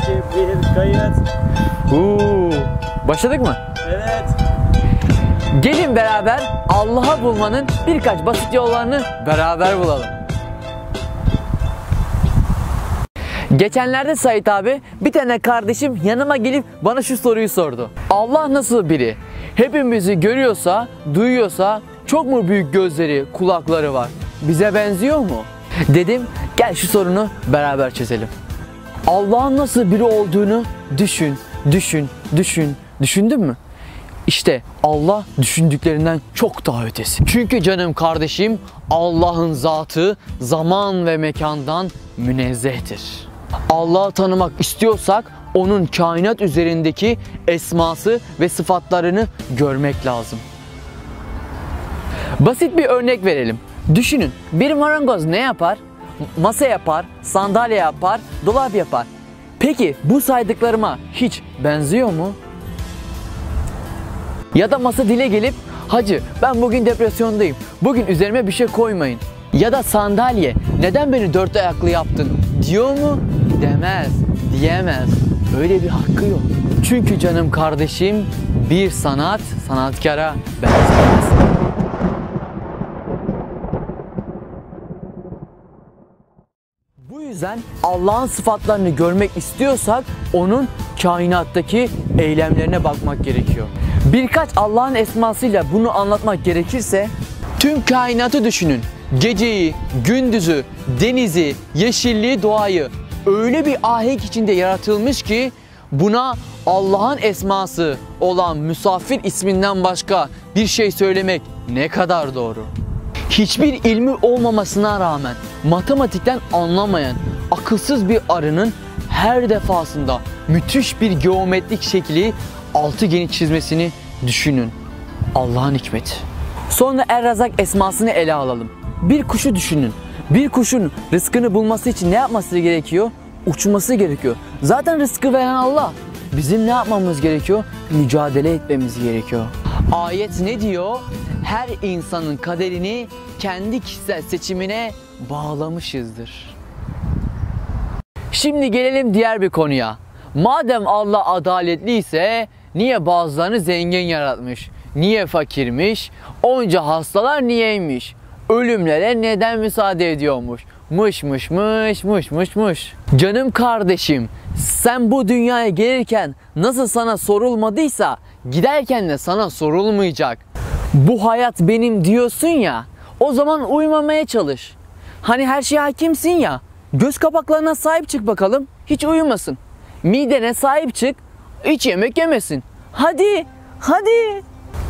2, 1, kayıt. Başladık mı? Evet. Gelin beraber Allah'ı bulmanın birkaç basit yollarını beraber bulalım. Geçenlerde Sait abi bir tane kardeşim yanıma gelip bana şu soruyu sordu. Allah nasıl biri? Hepimizi görüyorsa, duyuyorsa çok mu büyük gözleri, kulakları var? Bize benziyor mu? Dedim gel şu sorunu beraber çözelim. Allah'ın nasıl biri olduğunu düşündün mü? İşte Allah düşündüklerinden çok daha ötesi. Çünkü canım kardeşim Allah'ın zatı zaman ve mekandan münezzehtir. Allah'ı tanımak istiyorsak onun kainat üzerindeki esması ve sıfatlarını görmek lazım. Basit bir örnek verelim. Düşünün, bir marangoz ne yapar? Masa yapar, sandalye yapar, dolap yapar. Peki bu saydıklarıma hiç benziyor mu? Ya da masa dile gelip hacı ben bugün depresyondayım, bugün üzerime bir şey koymayın. Ya da sandalye neden beni dört ayaklı yaptın diyor mu? Demez, diyemez. Öyle bir hakkı yok. Çünkü canım kardeşim bir sanat sanatkara benzemez. Bu yüzden Allah'ın sıfatlarını görmek istiyorsak onun kainattaki eylemlerine bakmak gerekiyor. Birkaç Allah'ın esmasıyla bunu anlatmak gerekirse tüm kainatı düşünün. Geceyi, gündüzü, denizi, yeşilliği, doğayı öyle bir ahenk içinde yaratılmış ki buna Allah'ın esması olan Müsafir isminden başka bir şey söylemek ne kadar doğru. Hiçbir ilmi olmamasına rağmen matematikten anlamayan akılsız bir arının her defasında müthiş bir geometrik şekli altıgeni çizmesini düşünün. Allah'ın hikmeti. Sonra Er-Razak esmasını ele alalım. Bir kuşu düşünün. Bir kuşun rızkını bulması için ne yapması gerekiyor? Uçması gerekiyor. Zaten rızkı veren Allah. Bizim ne yapmamız gerekiyor? Mücadele etmemiz gerekiyor. Ayet ne diyor? Her insanın kaderini kendi kişisel seçimine bağlamışızdır. Şimdi gelelim diğer bir konuya. Madem Allah adaletli niye bazılarını zengin yaratmış? Niye fakirmiş? Onca hastalar niyeymiş? Ölümlere neden müsaade ediyormuş? Mış. Canım kardeşim, sen bu dünyaya gelirken nasıl sana sorulmadıysa giderken de sana sorulmayacak. Bu hayat benim diyorsun ya, o zaman uymamaya çalış. Hani her şeye hakimsin ya, göz kapaklarına sahip çık bakalım, hiç uyumasın. Midene sahip çık, hiç yemek yemesin. Hadi.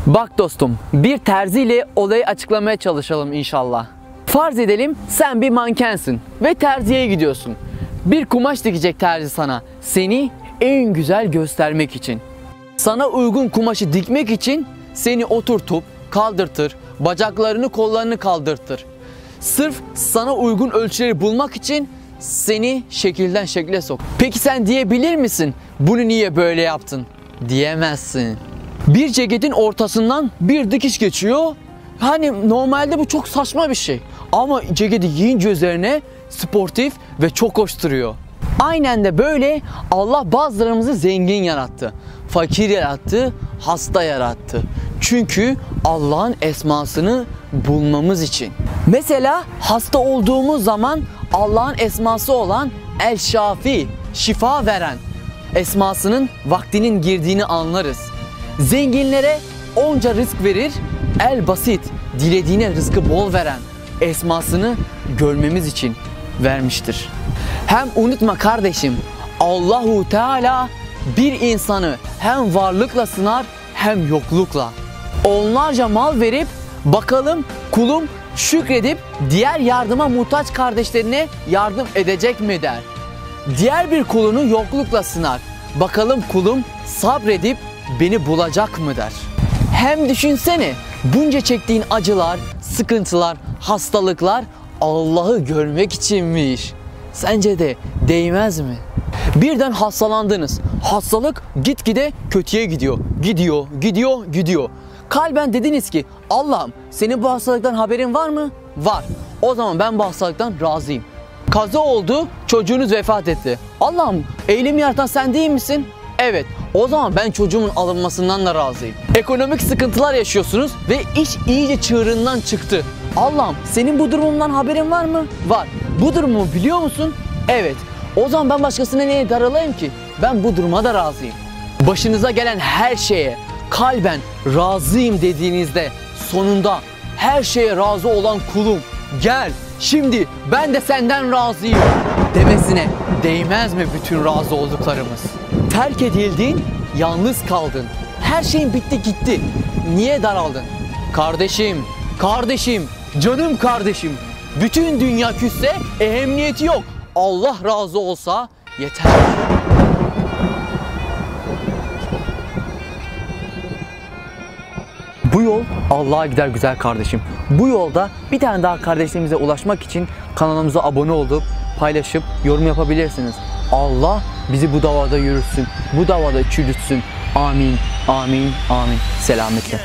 Bak dostum, bir terziyle olayı açıklamaya çalışalım inşallah. Farz edelim sen bir mankensin ve terziye gidiyorsun. Bir kumaş dikecek terzi sana, seni en güzel göstermek için. Sana uygun kumaşı dikmek için seni oturtup kaldırtır, bacaklarını kollarını kaldırtır. Sırf sana uygun ölçüleri bulmak için seni şekilden şekle sok. Peki sen diyebilir misin? Bunu niye böyle yaptın? Diyemezsin. Bir ceketin ortasından bir dikiş geçiyor. Hani normalde bu çok saçma bir şey. Ama ceketi giyince üzerine sportif ve çok hoş duruyor. Aynen de böyle Allah bazılarımızı zengin yarattı. Fakir yarattı, hasta yarattı. Çünkü Allah'ın esmasını bulmamız için. Mesela hasta olduğumuz zaman Allah'ın esması olan El Şafi, şifa veren esmasının vaktinin girdiğini anlarız. Zenginlere onca rızk verir, El Basit, dilediğine rızkı bol veren esmasını görmemiz için vermiştir. Hem unutma kardeşim, Allahu Teala bir insanı hem varlıkla sınar hem yoklukla. Onlarca mal verip bakalım kulum şükredip diğer yardıma muhtaç kardeşlerine yardım edecek mi der. Diğer bir kulunu yoklukla sınar. Bakalım kulum sabredip beni bulacak mı der. Hem düşünsene bunca çektiğin acılar, sıkıntılar, hastalıklar Allah'ı görmek içinmiş. Sence de değmez mi? Birden hastalandınız. Hastalık gitgide kötüye gidiyor. Gidiyor. Kalben dediniz ki Allah'ım senin bu hastalıktan haberin var mı? Var. O zaman ben bu hastalıktan razıyım. Kaza oldu, çocuğunuz vefat etti. Allah'ım, eylemi yaratan sen değil misin? Evet, o zaman ben çocuğumun alınmasından da razıyım. Ekonomik sıkıntılar yaşıyorsunuz ve iş iyice çığırından çıktı. Allah'ım, senin bu durumundan haberin var mı? Var. Bu durumu biliyor musun? Evet. O zaman ben başkasına neye daralayayım ki? Ben bu duruma da razıyım. Başınıza gelen her şeye kalben razıyım dediğinizde sonunda her şeye razı olan kulum gel şimdi ben de senden razıyım demesine değmez mi bütün razı olduklarımız? Terk edildin, yalnız kaldın. Her şeyin bitti gitti. Niye daraldın? Kardeşim, kardeşim, canım kardeşim. Bütün dünya küsse ehemmiyeti yok. Allah razı olsa yeter. Bu yol Allah'a gider güzel kardeşim. Bu yolda bir tane daha kardeşliğimize ulaşmak için kanalımıza abone olup paylaşıp yorum yapabilirsiniz. Allah bizi bu davada yürütsün. Bu davada çürütsün. Amin, amin, amin. Selametle.